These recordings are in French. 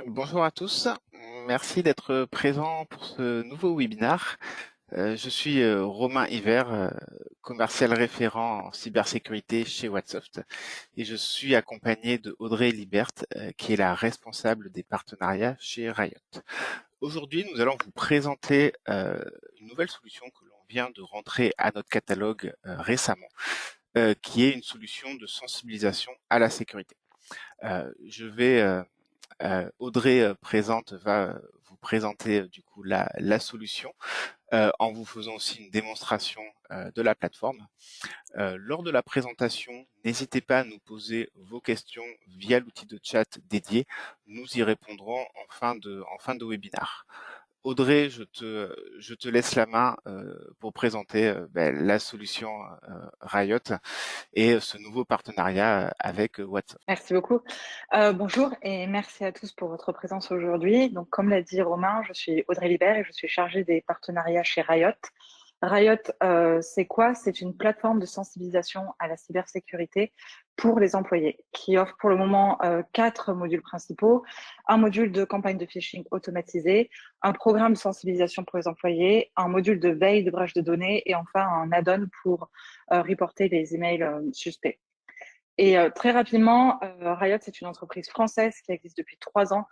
Bonjour à tous, merci d'être présent pour ce nouveau webinaire. Je suis Romain Hiver, commercial référent en cybersécurité chez Whatsoft et je suis accompagné de Audrey Libert, qui est la responsable des partenariats chez Riot. Aujourd'hui, nous allons vous présenter une nouvelle solution que l'on vient de rentrer à notre catalogue récemment, qui est une solution de sensibilisation à la sécurité. Audrey va vous présenter du coup la solution en vous faisant aussi une démonstration de la plateforme. Lors de la présentation, n'hésitez pas à nous poser vos questions via l'outil de chat dédié. Nous y répondrons en fin de webinaire. Audrey, je te laisse la main pour présenter la solution Riot et ce nouveau partenariat avec WhatsApp. Merci beaucoup. Bonjour et merci à tous pour votre présence aujourd'hui. Donc, comme l'a dit Romain, je suis Audrey Libert et je suis chargée des partenariats chez Riot. Riot, c'est quoi? C'est une plateforme de sensibilisation à la cybersécurité pour les employés qui offre pour le moment 4 modules principaux. Un module de campagne de phishing automatisé, un programme de sensibilisation pour les employés, un module de veille de brèche de données et enfin un add-on pour reporter les emails suspects. Et très rapidement, Riot, c'est une entreprise française qui existe depuis 3 ans.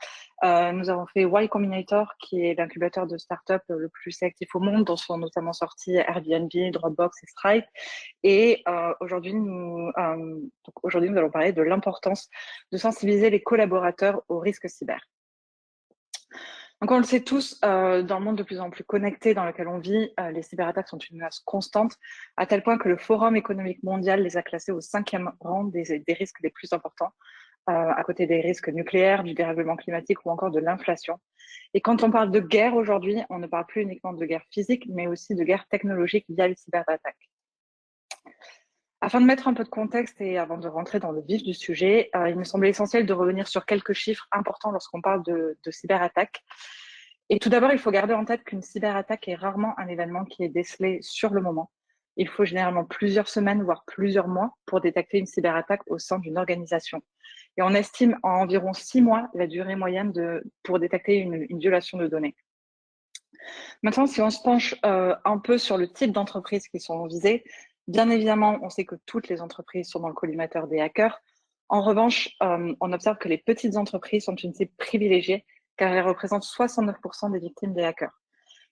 Nous avons fait Y Combinator, qui est l'incubateur de start-up le plus sélectif au monde, dont sont notamment sortis Airbnb, Dropbox et Stripe. Et aujourd'hui, nous allons parler de l'importance de sensibiliser les collaborateurs aux risques cyber. Donc, on le sait tous, dans le monde de plus en plus connecté dans lequel on vit, les cyberattaques sont une menace constante, à tel point que le Forum économique mondial les a classés au 5e rang des risques les plus importants, à côté des risques nucléaires, du dérèglement climatique ou encore de l'inflation. Et quand on parle de guerre aujourd'hui, on ne parle plus uniquement de guerre physique, mais aussi de guerre technologique via les cyberattaques. Afin de mettre un peu de contexte et avant de rentrer dans le vif du sujet, il me semblait essentiel de revenir sur quelques chiffres importants lorsqu'on parle de cyberattaque. Et tout d'abord, il faut garder en tête qu'une cyberattaque est rarement un événement qui est décelé sur le moment. Il faut généralement plusieurs semaines, voire plusieurs mois pour détecter une cyberattaque au sein d'une organisation. Et on estime à environ 6 mois la durée moyenne pour détecter une violation de données. Maintenant, si on se penche un peu sur le type d'entreprises qui sont visées, bien évidemment, on sait que toutes les entreprises sont dans le collimateur des hackers. En revanche, on observe que les petites entreprises sont une cible privilégiée car elles représentent 69% des victimes des hackers.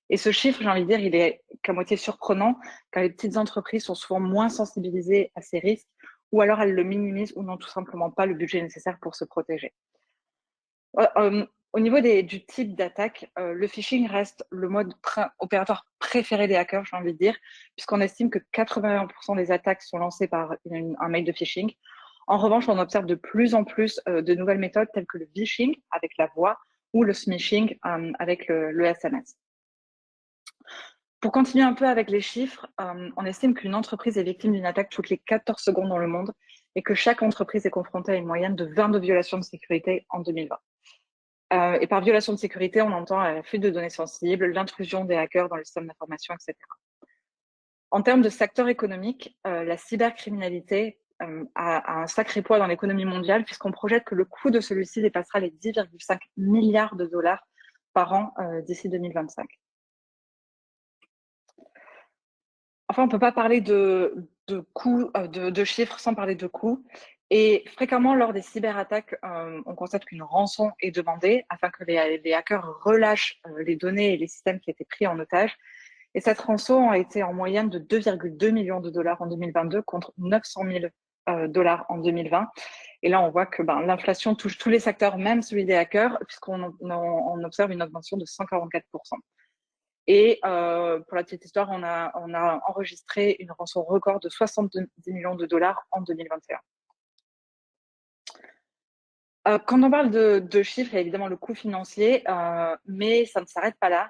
Et ce chiffre, j'ai envie de dire, il est qu'à moitié surprenant car les petites entreprises sont souvent moins sensibilisées à ces risques ou alors elles le minimisent ou n'ont tout simplement pas le budget nécessaire pour se protéger. Au niveau du type d'attaque, le phishing reste le mode opératoire préféré des hackers, j'ai envie de dire, puisqu'on estime que 81% des attaques sont lancées par un mail de phishing. En revanche, on observe de plus en plus de nouvelles méthodes telles que le vishing avec la voix ou le smishing avec le SMS. Pour continuer un peu avec les chiffres, on estime qu'une entreprise est victime d'une attaque toutes les 14 secondes dans le monde et que chaque entreprise est confrontée à une moyenne de 22 violations de sécurité en 2020. Et par violation de sécurité, on entend la fuite de données sensibles, l'intrusion des hackers dans le système d'information, etc. En termes de secteur économique, la cybercriminalité a un sacré poids dans l'économie mondiale puisqu'on projette que le coût de celui-ci dépassera les 10,5 milliards de dollars par an d'ici 2025. Enfin, on ne peut pas parler de coûts, de chiffres sans parler de coûts. Et fréquemment, lors des cyberattaques, on constate qu'une rançon est demandée afin que les hackers relâchent les données et les systèmes qui étaient pris en otage. Et cette rançon a été en moyenne de 2,2 millions de dollars en 2022 contre 900 000 dollars en 2020. Et là, on voit que l'inflation touche tous les secteurs, même celui des hackers, puisqu'on observe une augmentation de 144%. Et pour la petite histoire, on a enregistré une rançon record de 70 millions de dollars en 2021. Quand on parle de chiffres, il y a évidemment le coût financier, mais ça ne s'arrête pas là.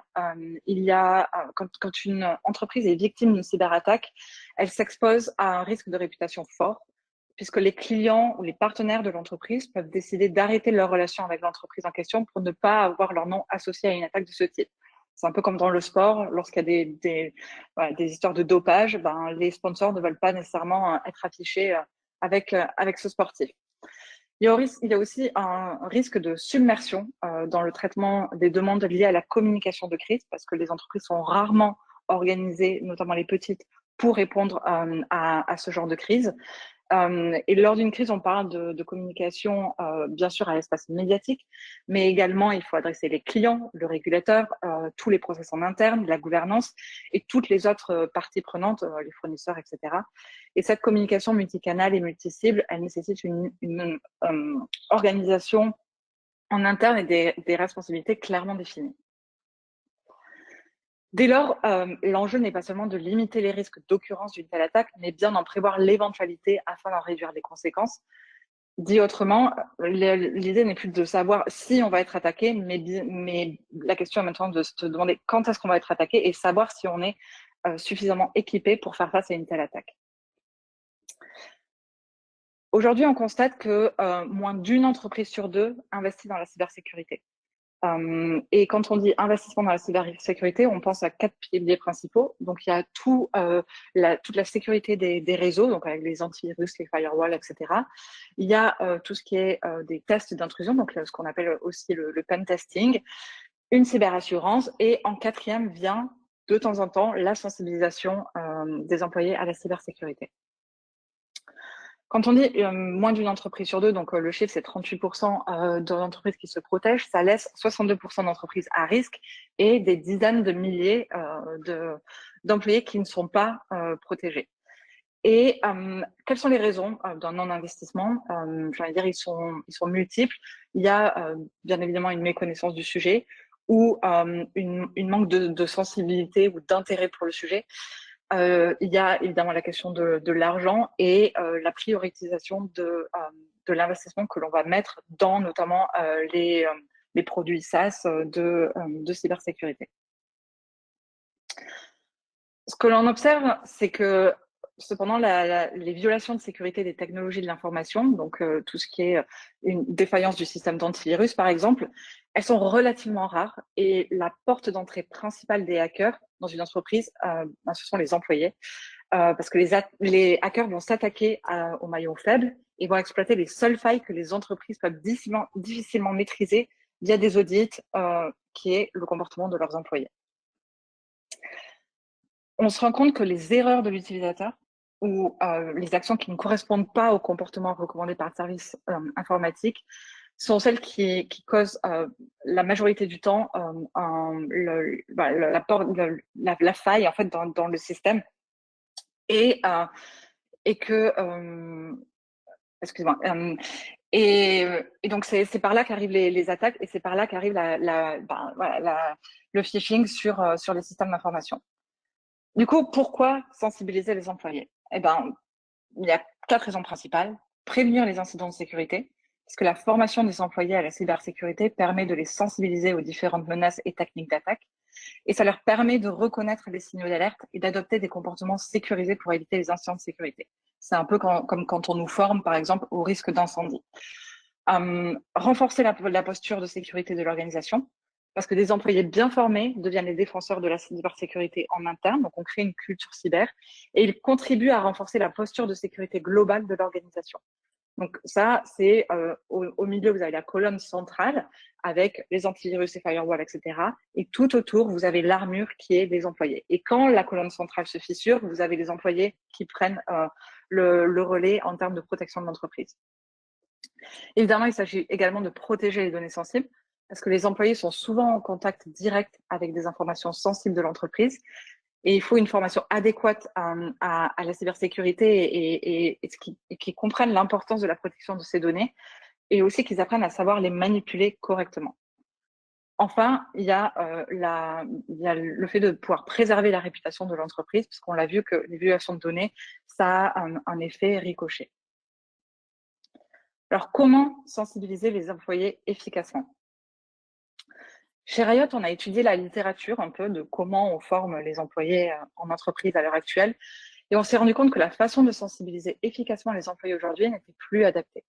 Quand une entreprise est victime d'une cyberattaque, elle s'expose à un risque de réputation fort, puisque les clients ou les partenaires de l'entreprise peuvent décider d'arrêter leur relation avec l'entreprise en question pour ne pas avoir leur nom associé à une attaque de ce type. C'est un peu comme dans le sport, lorsqu'il y a des histoires de dopage, les sponsors ne veulent pas nécessairement être affichés avec ce sportif. Il y a aussi un risque de submersion dans le traitement des demandes liées à la communication de crise, parce que les entreprises sont rarement organisées, notamment les petites, pour répondre à ce genre de crise. Et lors d'une crise, on parle de communication, bien sûr, à l'espace médiatique, mais également, il faut adresser les clients, le régulateur, tous les process en interne, la gouvernance et toutes les autres parties prenantes, les fournisseurs, etc. Et cette communication multicanale et multicible, elle nécessite une organisation en interne et des responsabilités clairement définies. Dès lors, l'enjeu n'est pas seulement de limiter les risques d'occurrence d'une telle attaque, mais bien d'en prévoir l'éventualité afin d'en réduire les conséquences. Dit autrement, l'idée n'est plus de savoir si on va être attaqué, mais la question est maintenant de se demander quand est-ce qu'on va être attaqué et savoir si on est suffisamment équipé pour faire face à une telle attaque. Aujourd'hui, on constate que moins d'une entreprise sur deux investit dans la cybersécurité. Et quand on dit investissement dans la cybersécurité, on pense à 4 piliers principaux. Donc, il y a toute la sécurité des réseaux, donc avec les antivirus, les firewalls, etc. Il y a tout ce qui est des tests d'intrusion, donc ce qu'on appelle aussi le pen testing, une cyberassurance, et en quatrième vient de temps en temps la sensibilisation des employés à la cybersécurité. Quand on dit moins d'une entreprise sur deux, donc le chiffre c'est 38% d'entreprises qui se protègent, ça laisse 62% d'entreprises à risque et des dizaines de milliers d'employés qui ne sont pas protégés. Et quelles sont les raisons d'un non-investissement? J'allais dire, ils sont multiples. Il y a bien évidemment une méconnaissance du sujet ou une manque de sensibilité ou d'intérêt pour le sujet. Il y a évidemment la question de l'argent et la prioritisation de l'investissement que l'on va mettre dans notamment les produits SaaS de cybersécurité. Ce que l'on observe, c'est que cependant, les violations de sécurité des technologies de l'information, donc tout ce qui est une défaillance du système d'antivirus, par exemple, elles sont relativement rares et la porte d'entrée principale des hackers dans une entreprise, ce sont les employés, parce que les hackers vont s'attaquer aux maillons faibles et vont exploiter les seules failles que les entreprises peuvent difficilement maîtriser via des audits, qui est le comportement de leurs employés. On se rend compte que les erreurs de l'utilisateur ou les actions qui ne correspondent pas au comportement recommandé par le service informatique sont celles qui causent la majorité du temps la faille en fait dans le système et que excuse-moi et donc c'est par là qu'arrivent les attaques et c'est par là qu'arrive le phishing sur les systèmes d'information. Du coup, pourquoi sensibiliser les employés? Eh ben, il y a 4 raisons principales. Prévenir les incidents de sécurité, parce que la formation des employés à la cybersécurité permet de les sensibiliser aux différentes menaces et techniques d'attaque. Et ça leur permet de reconnaître les signaux d'alerte et d'adopter des comportements sécurisés pour éviter les incidents de sécurité. C'est un peu comme quand on nous forme, par exemple, au risque d'incendie. Renforcer la posture de sécurité de l'organisation, parce que des employés bien formés deviennent les défenseurs de la cybersécurité en interne, donc on crée une culture cyber, et ils contribuent à renforcer la posture de sécurité globale de l'organisation. Donc ça, c'est au milieu, vous avez la colonne centrale avec les antivirus et firewalls, etc. Et tout autour, vous avez l'armure qui est des employés. Et quand la colonne centrale se fissure, vous avez les employés qui prennent le relais en termes de protection de l'entreprise. Évidemment, il s'agit également de protéger les données sensibles parce que les employés sont souvent en contact direct avec des informations sensibles de l'entreprise et il faut une formation adéquate à la cybersécurité et qu'ils comprennent l'importance de la protection de ces données et aussi qu'ils apprennent à savoir les manipuler correctement. Enfin, il y a le fait de pouvoir préserver la réputation de l'entreprise parce qu'on l'a vu que les violations de données, ça a un effet ricochet. Alors, comment sensibiliser les employés efficacement? Chez Riot, on a étudié la littérature un peu de comment on forme les employés en entreprise à l'heure actuelle et on s'est rendu compte que la façon de sensibiliser efficacement les employés aujourd'hui n'était plus adaptée.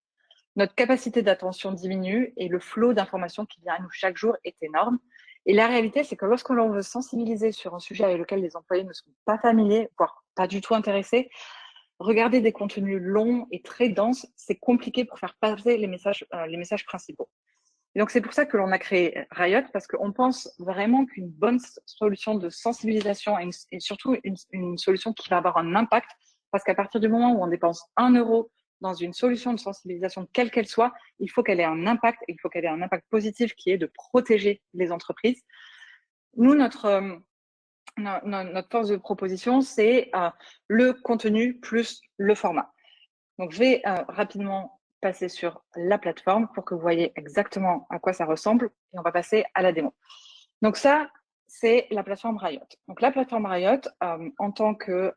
Notre capacité d'attention diminue et le flot d'informations qui vient à nous chaque jour est énorme. Et la réalité, c'est que lorsque l'on veut sensibiliser sur un sujet avec lequel les employés ne sont pas familiers, voire pas du tout intéressés, regarder des contenus longs et très denses, c'est compliqué pour faire passer les messages principaux. Et donc, c'est pour ça que l'on a créé Riot, parce qu'on pense vraiment qu'une bonne solution de sensibilisation et surtout une solution qui va avoir un impact, parce qu'à partir du moment où on dépense 1 € dans une solution de sensibilisation, quelle qu'elle soit, il faut qu'elle ait un impact, et il faut qu'elle ait un impact positif qui est de protéger les entreprises. Nous, notre force de proposition, c'est le contenu plus le format. Donc, je vais rapidement passer sur la plateforme pour que vous voyez exactement à quoi ça ressemble et on va passer à la démo. Donc ça, c'est la plateforme Riot. Donc la plateforme Riot, en tant que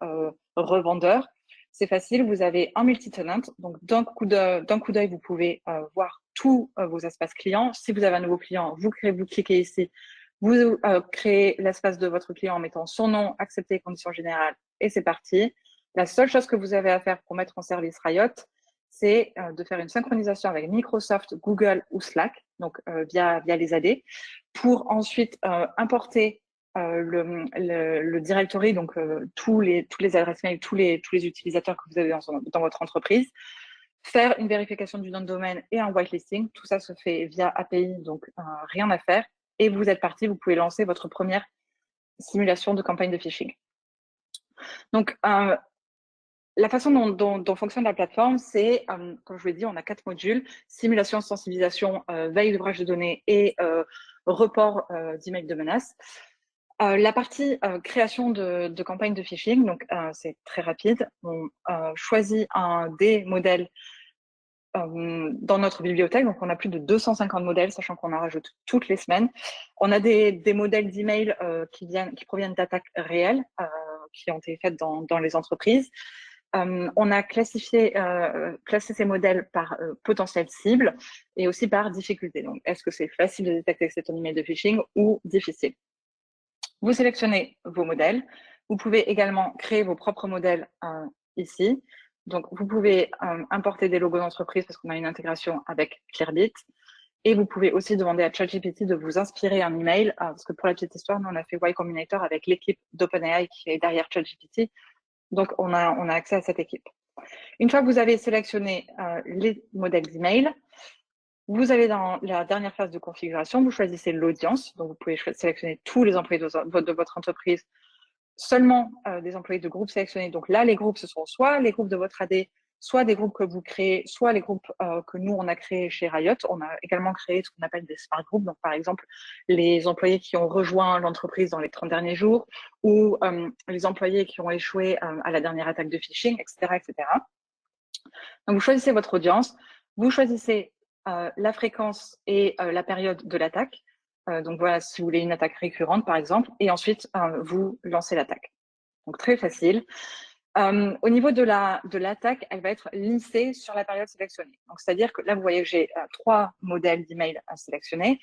revendeur, c'est facile. Vous avez un multi-tenant. Donc d'un coup d'œil, vous pouvez voir tous vos espaces clients. Si vous avez un nouveau client, vous cliquez ici, vous créez l'espace de votre client en mettant son nom, accepter conditions générales et c'est parti. La seule chose que vous avez à faire pour mettre en service Riot, c'est de faire une synchronisation avec Microsoft, Google ou Slack, donc via les AD, pour ensuite importer le directory, donc tous les adresses mail, tous les utilisateurs que vous avez dans votre entreprise, faire une vérification du nom de domaine et un whitelisting. Tout ça se fait via API, donc rien à faire. Et vous êtes parti, vous pouvez lancer votre première simulation de campagne de phishing. Donc, la façon dont fonctionne la plateforme, c'est, comme je vous l'ai dit, on a 4 modules, simulation, sensibilisation, veille d'ouvrage de données et report d'emails de menaces. La partie création de campagne de phishing, donc c'est très rapide. On choisit des modèles dans notre bibliothèque, donc on a plus de 250 modèles, sachant qu'on en rajoute toutes les semaines. On a des modèles d'email qui proviennent d'attaques réelles qui ont été faites dans les entreprises. On a classé ces modèles par potentiel cible et aussi par difficulté. Donc, est-ce que c'est facile de détecter que c'est un email de phishing ou difficile? Vous sélectionnez vos modèles. Vous pouvez également créer vos propres modèles ici. Donc, vous pouvez importer des logos d'entreprise parce qu'on a une intégration avec Clearbit. Et vous pouvez aussi demander à ChatGPT de vous inspirer un email, parce que pour la petite histoire, nous, on a fait Y Combinator avec l'équipe d'OpenAI qui est derrière ChatGPT. Donc, on a accès à cette équipe. Une fois que vous avez sélectionné les modèles d'email, vous allez dans la dernière phase de configuration, vous choisissez l'audience. Donc, vous pouvez sélectionner tous les employés de votre entreprise, seulement des employés de groupes sélectionnés. Donc là, les groupes, ce sont soit les groupes de votre AD, soit des groupes que vous créez, soit les groupes que nous, on a créés chez Riot. On a également créé ce qu'on appelle des smart groups. Donc, par exemple, les employés qui ont rejoint l'entreprise dans les 30 derniers jours ou les employés qui ont échoué à la dernière attaque de phishing, etc., etc. Donc, vous choisissez votre audience, vous choisissez la fréquence et la période de l'attaque. Donc voilà, si vous voulez une attaque récurrente, par exemple, et ensuite, vous lancez l'attaque. Donc, très facile. Au niveau de l'attaque, elle va être lissée sur la période sélectionnée. Donc, c'est-à-dire que là, vous voyez que j'ai 3 modèles d'email à sélectionner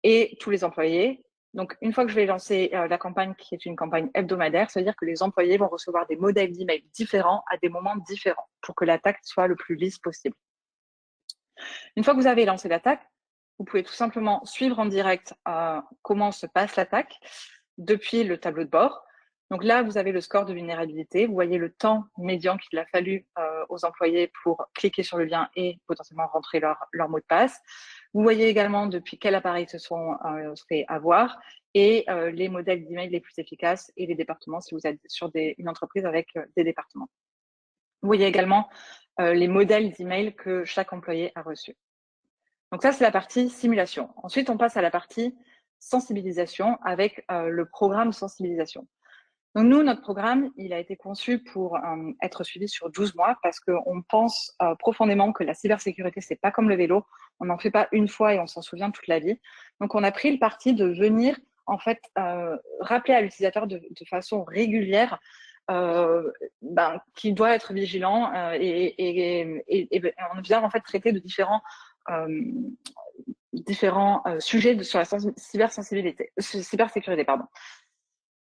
et tous les employés. Donc, une fois que je vais lancer la campagne qui est une campagne hebdomadaire, ça veut dire que les employés vont recevoir des modèles d'email différents à des moments différents pour que l'attaque soit le plus lisse possible. Une fois que vous avez lancé l'attaque, vous pouvez tout simplement suivre en direct comment se passe l'attaque depuis le tableau de bord. Donc là, vous avez le score de vulnérabilité. Vous voyez le temps médian qu'il a fallu aux employés pour cliquer sur le lien et potentiellement rentrer leur mot de passe. Vous voyez également depuis quel appareil se sont fait avoir et les modèles d'email les plus efficaces et les départements si vous êtes sur une entreprise avec des départements. Vous voyez également les modèles d'email que chaque employé a reçus. Donc ça, c'est la partie simulation. Ensuite, on passe à la partie sensibilisation avec le programme sensibilisation. Donc nous, notre programme, il a été conçu pour être suivi sur 12 mois parce qu'on pense profondément que la cybersécurité, c'est pas comme le vélo. On n'en fait pas une fois et on s'en souvient toute la vie. Donc on a pris le parti de venir en fait rappeler à l'utilisateur de façon régulière qu'il doit être vigilant et on vient en fait traiter de différents sujets sur la cybersécurité, pardon.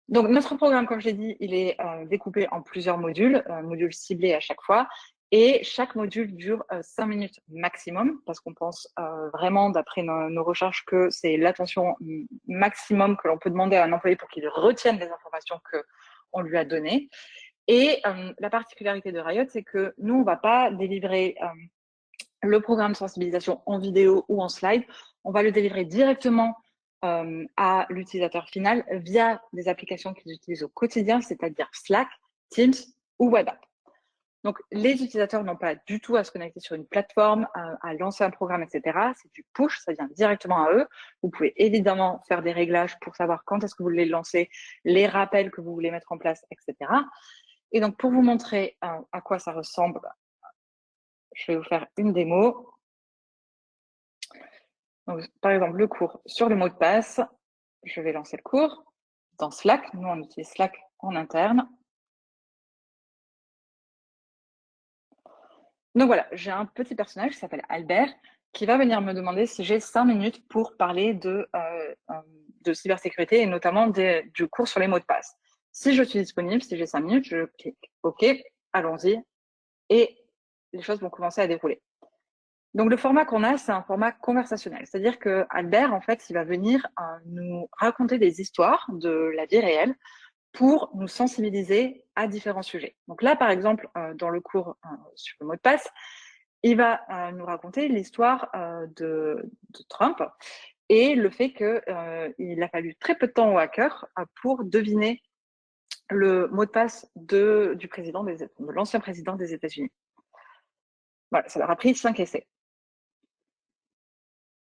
Donc, notre programme, comme je l'ai dit, il est découpé en plusieurs modules, modules ciblés à chaque fois. Et chaque module dure 5 minutes maximum, parce qu'on pense vraiment, d'après nos recherches, que c'est l'attention maximum que l'on peut demander à un employé pour qu'il retienne les informations qu'on lui a données. Et la particularité de Riot, c'est que nous, on ne va pas délivrer le programme de sensibilisation en vidéo ou en slide. On va le délivrer directement à l'utilisateur final via des applications qu'ils utilisent au quotidien, c'est-à-dire Slack, Teams ou WebApp. Donc, les utilisateurs n'ont pas du tout à se connecter sur une plateforme, à lancer un programme, etc. C'est du push, ça vient directement à eux. Vous pouvez évidemment faire des réglages pour savoir quand est-ce que vous voulez le lancer, les rappels que vous voulez mettre en place, etc. Et donc, pour vous montrer à quoi ça ressemble, je vais vous faire une démo. Donc, par exemple, le cours sur le mot de passe. Je vais lancer le cours dans Slack. Nous, on utilise Slack en interne. Donc voilà, j'ai un petit personnage qui s'appelle Albert qui va venir me demander si j'ai 5 minutes pour parler de cybersécurité et notamment du cours sur les mots de passe. Si je suis disponible, si j'ai 5 minutes, je clique OK, allons-y, et les choses vont commencer à dérouler. Donc le format qu'on a, c'est un format conversationnel, c'est-à-dire que Albert, en fait, il va venir nous raconter des histoires de la vie réelle pour nous sensibiliser à différents sujets. Donc là, par exemple, dans le cours sur le mot de passe, il va nous raconter l'histoire de Trump et le fait qu'il a fallu très peu de temps aux hackers pour deviner le mot de passe de l'ancien président des États-Unis. Voilà, ça leur a pris 5 essais.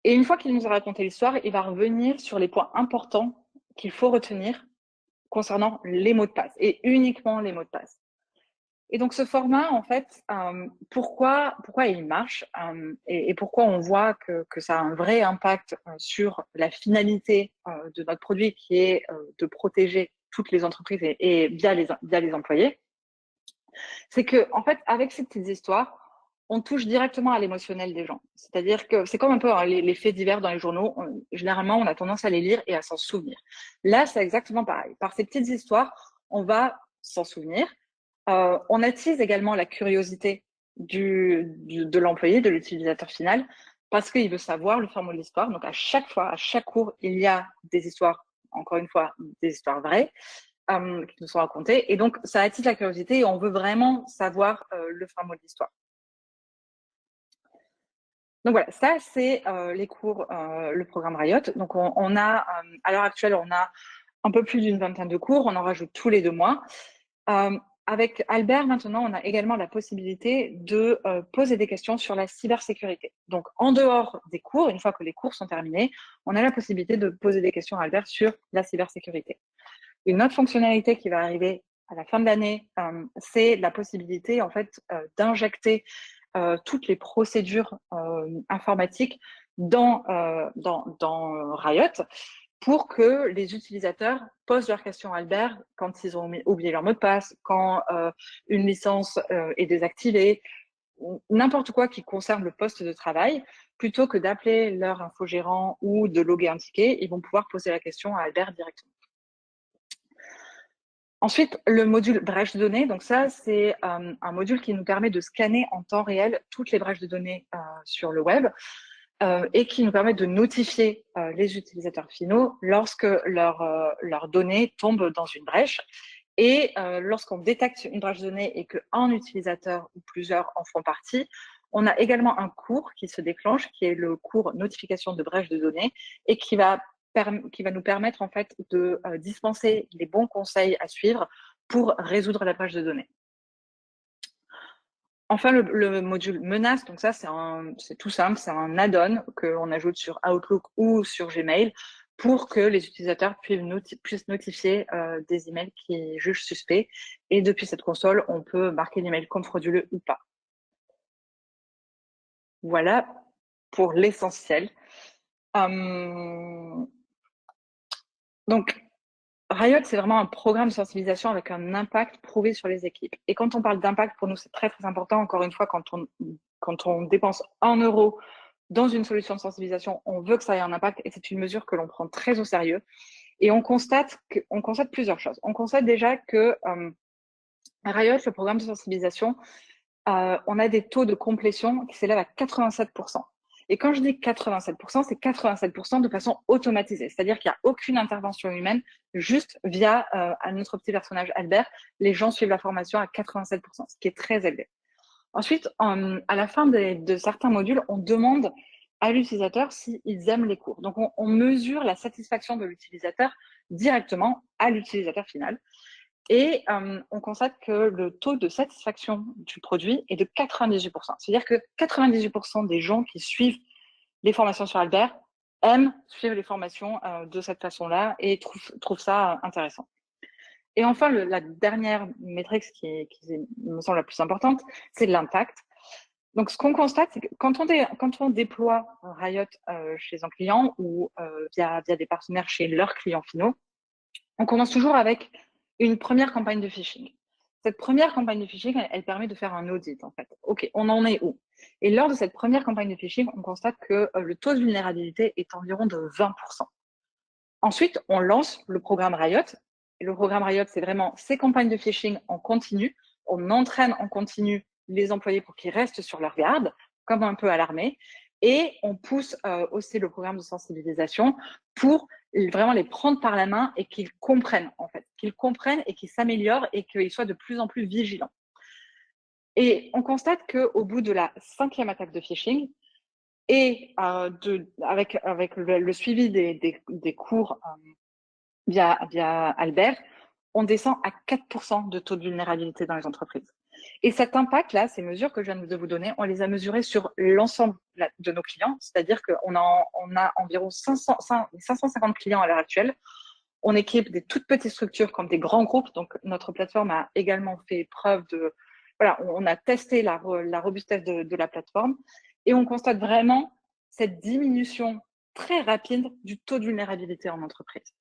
Et une fois qu'il nous a raconté l'histoire, il va revenir sur les points importants qu'il faut retenir concernant les mots de passe et uniquement les mots de passe. Et donc ce format, en fait, pourquoi il marche et pourquoi on voit que ça a un vrai impact sur la finalité de notre produit qui est de protéger toutes les entreprises et via les employés, c'est que en fait, avec ces petites histoires, on touche directement à l'émotionnel des gens. C'est-à-dire que c'est comme un peu les faits divers dans les journaux. Généralement, on a tendance à les lire et à s'en souvenir. Là, c'est exactement pareil. Par ces petites histoires, on va s'en souvenir. On attise également la curiosité de l'employé, de l'utilisateur final, parce qu'il veut savoir le format de l'histoire. Donc, à chaque fois, à chaque cours, il y a des histoires, encore une fois, des histoires vraies qui nous sont racontées. Et donc, ça attise la curiosité et on veut vraiment savoir le format de l'histoire. Donc voilà, ça c'est les cours, le programme Riot. Donc on a, à l'heure actuelle, on a un peu plus d'une vingtaine de cours, on en rajoute tous les 2 mois. Avec Albert, maintenant, on a également la possibilité de poser des questions sur la cybersécurité. Donc en dehors des cours, une fois que les cours sont terminés, on a la possibilité de poser des questions à Albert sur la cybersécurité. Une autre fonctionnalité qui va arriver à la fin de l'année, c'est la possibilité en fait d'injecter toutes les procédures informatiques dans Riot pour que les utilisateurs posent leurs questions à Albert quand ils ont oublié leur mot de passe, quand une licence est désactivée, n'importe quoi qui concerne le poste de travail, plutôt que d'appeler leur infogérant ou de loguer un ticket, ils vont pouvoir poser la question à Albert directement. Ensuite, le module brèche de données. Donc ça, c'est un module qui nous permet de scanner en temps réel toutes les brèches de données sur le web et qui nous permet de notifier les utilisateurs finaux lorsque leurs données tombent dans une brèche. Et lorsqu'on détecte une brèche de données et qu'un utilisateur ou plusieurs en font partie, on a également un cours qui se déclenche, qui est le cours notification de brèche de données et qui va nous permettre en fait de dispenser les bons conseils à suivre pour résoudre la brèche de données. Enfin, le module menace, donc ça c'est tout simple, c'est un add-on qu'on ajoute sur Outlook ou sur Gmail pour que les utilisateurs puissent notifier des emails qui jugent suspects. Et depuis cette console, on peut marquer l'email comme frauduleux ou pas. Voilà pour l'essentiel. Donc, Riot, c'est vraiment un programme de sensibilisation avec un impact prouvé sur les équipes. Et quand on parle d'impact, pour nous, c'est très, très important. Encore une fois, quand on dépense 1 euro dans une solution de sensibilisation, on veut que ça ait un impact et c'est une mesure que l'on prend très au sérieux. Et on constate plusieurs choses. On constate déjà que Riot, le programme de sensibilisation, on a des taux de complétion qui s'élèvent à 87%. Et quand je dis 87%, c'est 87% de façon automatisée. C'est-à-dire qu'il n'y a aucune intervention humaine, juste via notre petit personnage Albert, les gens suivent la formation à 87%, ce qui est très élevé. Ensuite, à la fin de certains modules, on demande à l'utilisateur s'ils aiment les cours. Donc, on mesure la satisfaction de l'utilisateur directement à l'utilisateur final. Et on constate que le taux de satisfaction du produit est de 98%. C'est-à-dire que 98% des gens qui suivent les formations sur Albert aiment suivre les formations de cette façon-là et trouvent ça intéressant. Et enfin, la dernière métrique qui me semble la plus importante, c'est l'impact. Donc, ce qu'on constate, c'est que quand on déploie Riot chez un client ou via des partenaires chez leurs clients finaux, on commence toujours avec une première campagne de phishing. Cette première campagne de phishing, elle permet de faire un audit, en fait. OK, on en est où? Et lors de cette première campagne de phishing, on constate que le taux de vulnérabilité est environ de 20%. Ensuite, on lance le programme Riot. Et le programme Riot, c'est vraiment ces campagnes de phishing en continu. On entraîne en continu les employés pour qu'ils restent sur leur garde, comme un peu à l'armée. Et on pousse aussi le programme de sensibilisation pour vraiment les prendre par la main et qu'ils comprennent, en fait. Qu'ils comprennent et qu'ils s'améliorent et qu'ils soient de plus en plus vigilants. Et on constate qu'au bout de la 5e attaque de phishing, et avec le suivi des cours via Albert, on descend à 4% de taux de vulnérabilité dans les entreprises. Et cet impact-là, ces mesures que je viens de vous donner, on les a mesurées sur l'ensemble de nos clients, c'est-à-dire qu'on a environ 550 clients à l'heure actuelle. On équipe des toutes petites structures comme des grands groupes, donc notre plateforme a également fait preuve de... Voilà, on a testé la robustesse de la plateforme et on constate vraiment cette diminution très rapide du taux de vulnérabilité en entreprise.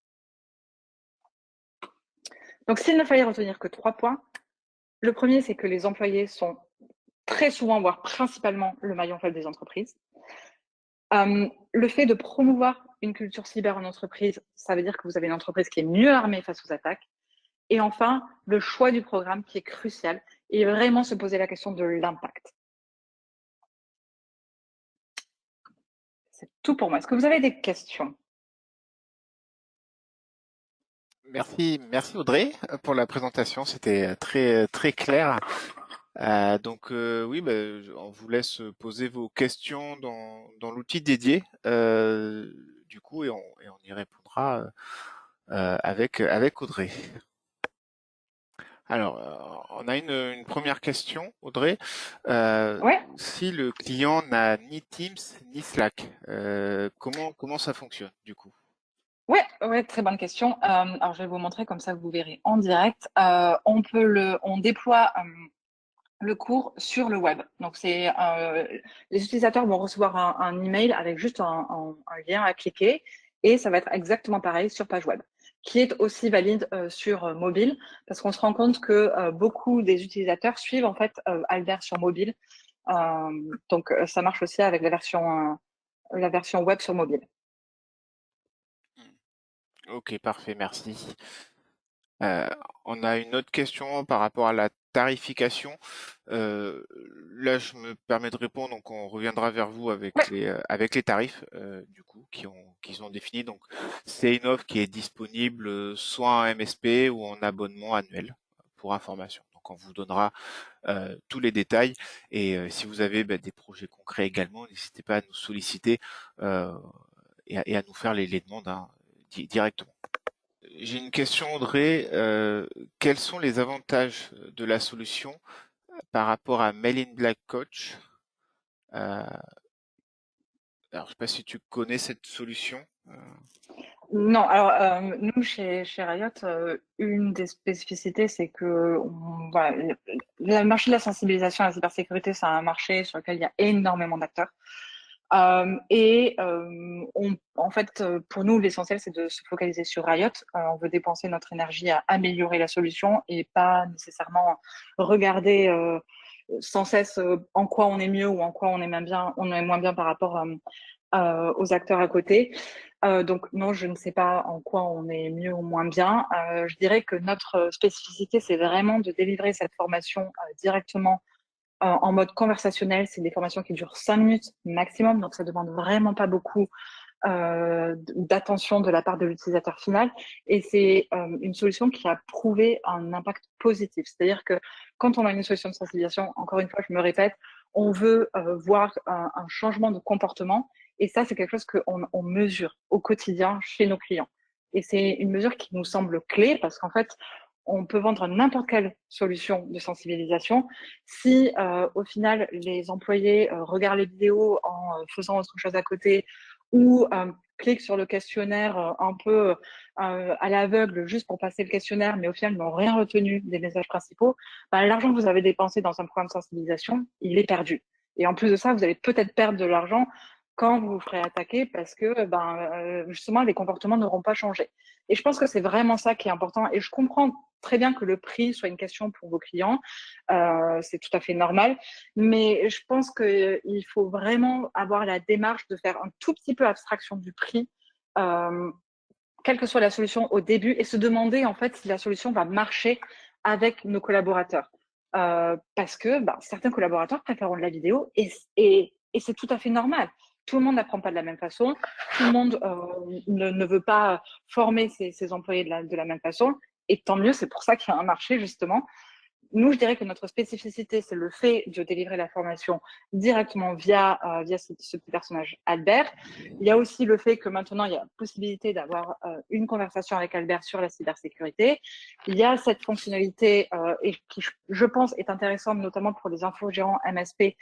Donc, s'il ne fallait retenir que 3 points, le premier, c'est que les employés sont très souvent, voire principalement, le maillon faible des entreprises. Le fait de promouvoir une culture cyber en entreprise, ça veut dire que vous avez une entreprise qui est mieux armée face aux attaques. Et enfin, le choix du programme qui est crucial et vraiment se poser la question de l'impact. C'est tout pour moi. Est-ce que vous avez des questions? Merci Audrey pour la présentation, c'était très clair. Oui, on vous laisse poser vos questions dans l'outil dédié, du coup, et on y répondra avec Audrey. Alors, on a une première question, Audrey. Ouais. Si le client n'a ni Teams ni Slack, comment ça fonctionne du coup? Ouais, très bonne question. Alors, je vais vous montrer comme ça, vous verrez en direct. On déploie le cours sur le web. Donc, les utilisateurs vont recevoir un email avec juste un lien à cliquer et ça va être exactement pareil sur page web, qui est aussi valide sur mobile parce qu'on se rend compte que beaucoup des utilisateurs suivent en fait Albert sur mobile. Donc, ça marche aussi avec la version web sur mobile. Ok, parfait, merci. Euh, on a une autre question par rapport à la tarification. Euh, Là, je me permets de répondre, donc on reviendra vers vous avec les tarifs du coup qui sont définis. Donc, c'est une offre qui est disponible soit en MSP ou en abonnement annuel pour information. Donc, on vous donnera tous les détails et si vous avez des projets concrets également, n'hésitez pas à nous solliciter et à nous faire les demandes directement. J'ai une question, Audrey. Quels sont les avantages de la solution par rapport à Mail in Black Coach? Euh, alors, je sais pas si tu connais cette solution. Non, alors nous chez Riot, une des spécificités, c'est que voilà, le marché de la sensibilisation à la cybersécurité, c'est un marché sur lequel il y a énormément d'acteurs. En fait, pour nous, l'essentiel, c'est de se focaliser sur Riot. On veut dépenser notre énergie à améliorer la solution et pas nécessairement regarder sans cesse en quoi on est mieux ou en quoi on est moins bien par rapport aux acteurs à côté. Donc non, je ne sais pas en quoi on est mieux ou moins bien. Je dirais que notre spécificité, c'est vraiment de délivrer cette formation directement en mode conversationnel. C'est des formations qui durent 5 minutes maximum, donc ça demande vraiment pas beaucoup d'attention de la part de l'utilisateur final. Et c'est une solution qui a prouvé un impact positif. C'est-à-dire que quand on a une solution de sensibilisation, encore une fois, je me répète, on veut voir un changement de comportement. Et ça, c'est quelque chose qu'on mesure au quotidien chez nos clients. Et c'est une mesure qui nous semble clé parce qu'en fait, on peut vendre n'importe quelle solution de sensibilisation. Si au final, les employés regardent les vidéos en faisant autre chose à côté ou cliquent sur le questionnaire un peu à l'aveugle juste pour passer le questionnaire, mais au final n'ont rien retenu des messages principaux, ben, l'argent que vous avez dépensé dans un programme de sensibilisation, il est perdu. Et en plus de ça, vous allez peut-être perdre de l'argent quand vous vous ferez attaquer parce que justement, les comportements n'auront pas changé. Et je pense que c'est vraiment ça qui est important. Et je comprends très bien que le prix soit une question pour vos clients. C'est tout à fait normal. Mais je pense qu'il faut vraiment avoir la démarche de faire un tout petit peu abstraction du prix, euh, quelle que soit la solution au début, et se demander en fait si la solution va marcher avec nos collaborateurs. Parce que certains collaborateurs préfèrent de la vidéo et c'est tout à fait normal. Tout le monde n'apprend pas de la même façon. Tout le monde ne veut pas former ses employés de la même façon. Et tant mieux, c'est pour ça qu'il y a un marché, justement. Nous, je dirais que notre spécificité, c'est le fait de délivrer la formation directement via ce petit personnage Albert. Il y a aussi le fait que maintenant, il y a possibilité d'avoir une conversation avec Albert sur la cybersécurité. Il y a cette fonctionnalité et qui, je pense, est intéressante, notamment pour les infogérants MSP,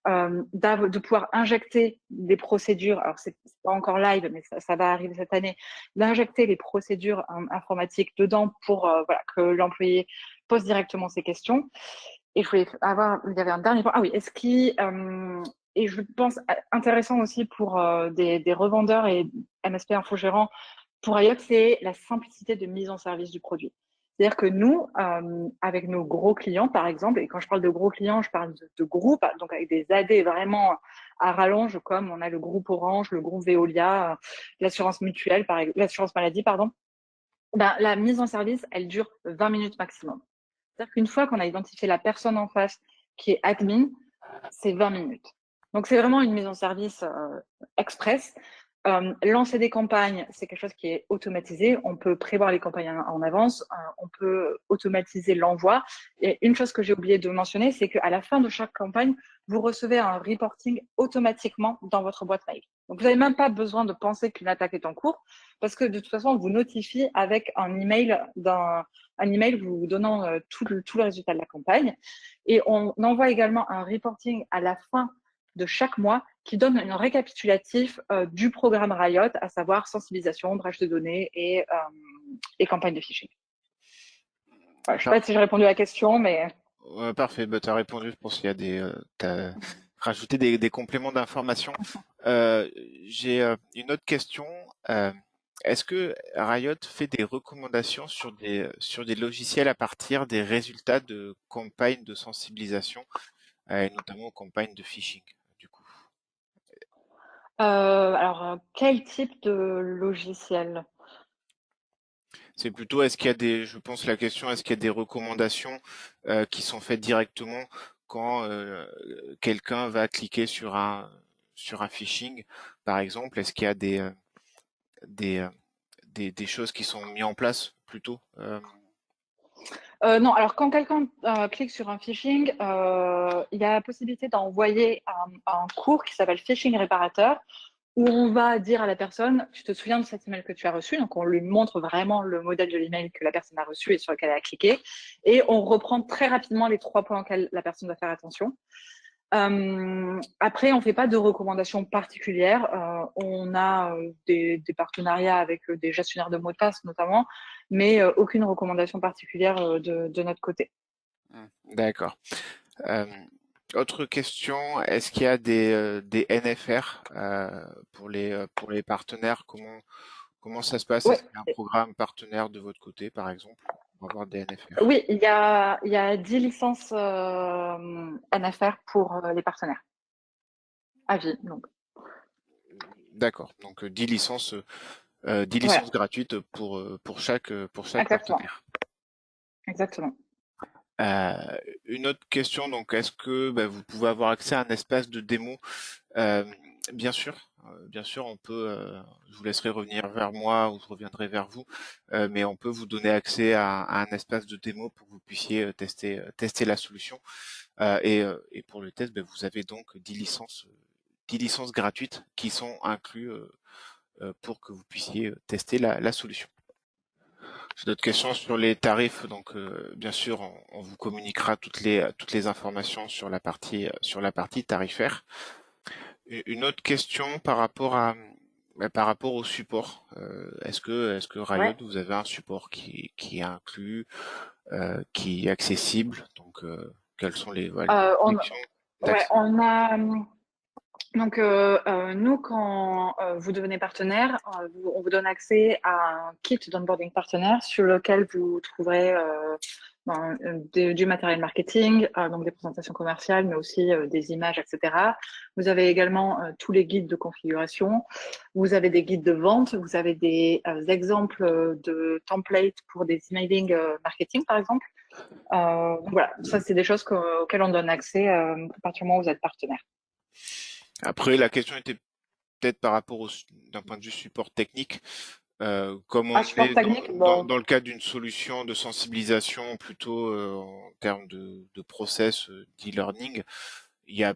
de pouvoir injecter des procédures, alors c'est pas encore live, mais ça va arriver cette année, d'injecter les procédures informatiques dedans pour voilà, que l'employé pose directement ses questions. Et je voulais avoir, il y avait un dernier point, ah oui, est-ce qui, et je pense intéressant aussi pour des revendeurs et MSP infogérants pour IOC, c'est la simplicité de mise en service du produit. C'est-à-dire que nous, avec nos gros clients, par exemple, et quand je parle de gros clients, je parle de groupes, donc avec des AD vraiment à rallonge, comme on a le groupe Orange, le groupe Veolia, l'assurance mutuelle, l'assurance maladie, pardon. Ben, la mise en service, elle dure 20 minutes maximum. C'est-à-dire qu'une fois qu'on a identifié la personne en face qui est admin, c'est 20 minutes. Donc, c'est vraiment une mise en service express. Lancer des campagnes, c'est quelque chose qui est automatisé. On peut prévoir les campagnes en avance. On peut automatiser l'envoi. Et une chose que j'ai oublié de mentionner, c'est qu'à la fin de chaque campagne, vous recevez un reporting automatiquement dans votre boîte mail. Donc, vous n'avez même pas besoin de penser qu'une attaque est en cours parce que de toute façon, on vous notifie avec un email vous donnant tout le résultat de la campagne. Et on envoie également un reporting à la fin de chaque mois qui donne un récapitulatif du programme Riot, à savoir sensibilisation, brèche de données et campagne de phishing. Voilà, je ne sais pas si j'ai répondu à la question, mais... Parfait, bah, tu as répondu, je pense qu'il y a t'as rajouté des compléments d'information. J'ai une autre question. Est-ce que Riot fait des recommandations sur des logiciels à partir des résultats de campagnes de sensibilisation, et notamment campagnes de phishing, du coup? Alors, quel type de logiciel? C'est plutôt, est-ce qu'il y a je pense la question, est-ce qu'il y a des recommandations qui sont faites directement quand quelqu'un va cliquer sur un phishing, par exemple, est-ce qu'il y a des, euh, des choses qui sont mises en place plutôt? Non, alors quand quelqu'un clique sur un phishing, il y a la possibilité d'envoyer un cours qui s'appelle Phishing Réparateur, où on va dire à la personne, tu te souviens de cet email que tu as reçu, donc on lui montre vraiment le modèle de l'email que la personne a reçu et sur lequel elle a cliqué, et on reprend très rapidement les 3 points auxquels la personne doit faire attention. Après, on fait pas de recommandations particulières. On a des partenariats avec des gestionnaires de mots de passe notamment, mais aucune recommandation particulière de notre côté. D'accord. Euh, Autre question, est-ce qu'il y a des NFR pour les partenaires? Comment ça se passe? Oui, Est-ce qu'il y a un programme partenaire de votre côté, par exemple, pour avoir des NFR? oui, il y a 10 licences NFR pour les partenaires à vie. Donc D'accord. Donc 10 voilà, licences gratuites pour chaque exactement, partenaire. exactement. Une autre question, donc est-ce que vous pouvez avoir accès à un espace de démo? Euh, bien sûr, on peut. Je vous laisserai revenir vers moi ou je reviendrai vers vous, mais on peut vous donner accès à un espace de démo pour que vous puissiez tester la solution. Et pour le test, vous avez donc 10 licences gratuites qui sont incluses pour que vous puissiez tester la solution. J'ai d'autres questions sur les tarifs, donc bien sûr, on vous communiquera toutes les informations sur la partie tarifaire. Une autre question par rapport au support. Est-ce que Riot, Ouais. vous avez un support qui est inclus, qui est accessible? Donc, quelles sont les Euh, on, restrictions ouais, d'accès? on a donc nous quand vous devenez partenaire, on vous donne accès à un kit d'onboarding partenaire sur lequel vous trouverez du matériel marketing, donc des présentations commerciales, mais aussi des images, etc. Vous avez également tous les guides de configuration. Vous avez des guides de vente. Vous avez des exemples de templates pour des emailing marketing, par exemple. Donc voilà, ça c'est des choses auxquelles on donne accès à partir du moment où vous êtes partenaire. Après, la question était peut-être par rapport d'un point de vue support technique. Comme Ah, on support est technique, bon, dans le cadre d'une solution de sensibilisation plutôt en termes de process d'e-learning, il y a,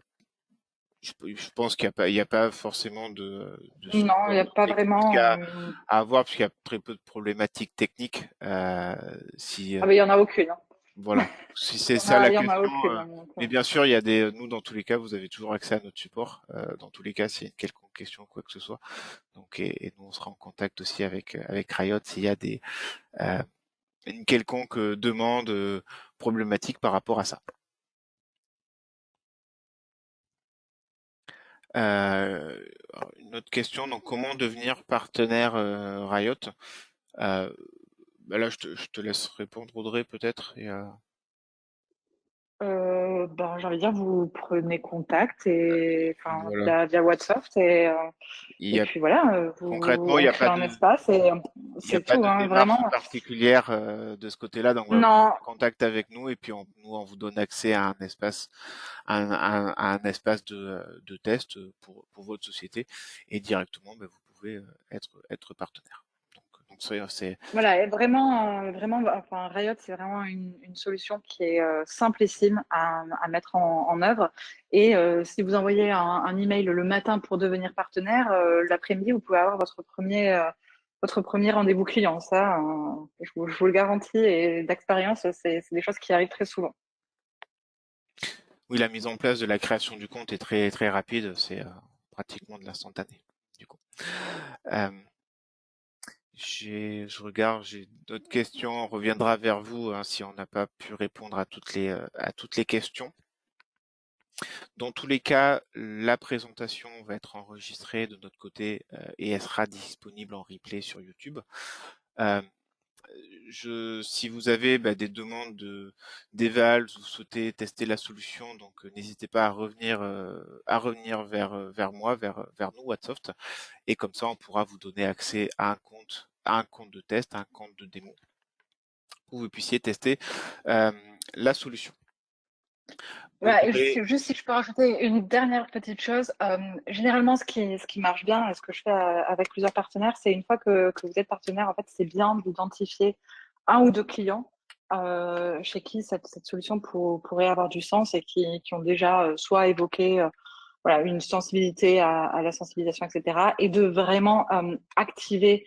je pense il y a pas forcément de non, il n'y support a pas technique vraiment. à avoir parce qu'il y a très peu de problématiques techniques. Si Ah, mais il n'y en a aucune, hein. Voilà, si c'est ça la Il y en a question. aucune, hein, donc, Mais bien sûr, il y a nous dans tous les cas, vous avez toujours accès à notre support. Dans tous les cas, s'il y a une quelconque question, quoi que ce soit. Donc, et nous, on sera en contact aussi avec Riot s'il y a euh, une quelconque demande problématique par rapport à ça. Alors, une autre question, donc comment devenir partenaire Riot? Euh, Là, je te laisse répondre, Audrey, peut-être. ben, j'ai envie de dire, vous prenez contact et, enfin, Voilà. via WhatsApp Il y et a, puis voilà, concrètement, on crée un espace et il y a c'est pas tout, de hein, démarche vraiment. particulière de ce côté-là. Donc, voilà, vous Non, prenez contact avec nous et puis nous, on vous donne accès à un espace, à un espace de test pour votre société et directement, vous pouvez être partenaire. Donc c'est voilà, et vraiment, vraiment, enfin, Riot, c'est vraiment une solution qui est simplissime à mettre en œuvre. Et si vous envoyez un email le matin pour devenir partenaire, l'après-midi, vous pouvez avoir votre premier rendez-vous client. Ça, je vous le garantis, et d'expérience, c'est des choses qui arrivent très souvent. oui, la mise en place de la création du compte est très rapide. C'est pratiquement de l'instantané. Du coup, euh, je regarde, j'ai d'autres questions. On reviendra vers vous hein, si on n'a pas pu répondre à toutes les questions. Dans tous les cas, la présentation va être enregistrée de notre côté et elle sera disponible en replay sur YouTube. Euh, si vous avez des demandes d'éval, vous souhaitez tester la solution, donc n'hésitez pas à revenir vers moi, vers nous, Whatsoft, et comme ça on pourra vous donner accès à un compte de test, à un compte de démo, où vous puissiez tester euh, la solution. Ouais, et Audrey, juste si je peux rajouter une dernière petite chose, généralement ce qui marche bien et ce que je fais avec plusieurs partenaires, c'est une fois que vous êtes partenaire, en fait, c'est bien d'identifier un ou deux clients chez qui cette solution pourrait avoir du sens et qui ont déjà soit évoqué voilà, une sensibilité à la sensibilisation, etc. Et de vraiment activer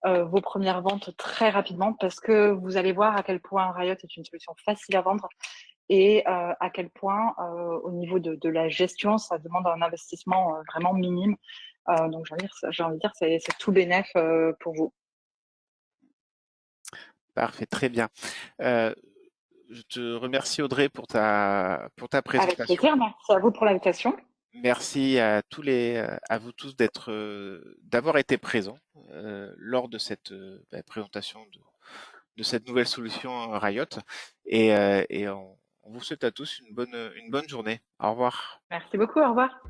vos premières ventes très rapidement parce que vous allez voir à quel point Riot est une solution facile à vendre et à quel point, au niveau de la gestion, ça demande un investissement vraiment minime. Donc, j'ai envie de dire, c'est tout bénef pour vous. parfait, très bien. Euh, je te remercie Audrey pour ta Avec présentation. plaisir. Merci à vous pour l'invitation. Merci à à vous tous d'avoir été présents lors de cette présentation de cette nouvelle solution Riot et on vous souhaite à tous une bonne journée. Au revoir. Merci beaucoup. Au revoir.